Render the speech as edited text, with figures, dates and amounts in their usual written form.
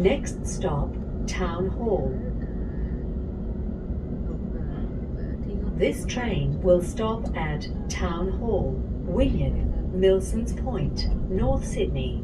Next stop, Town Hall. This train will stop at Town Hall, William, Milsons Point, North Sydney.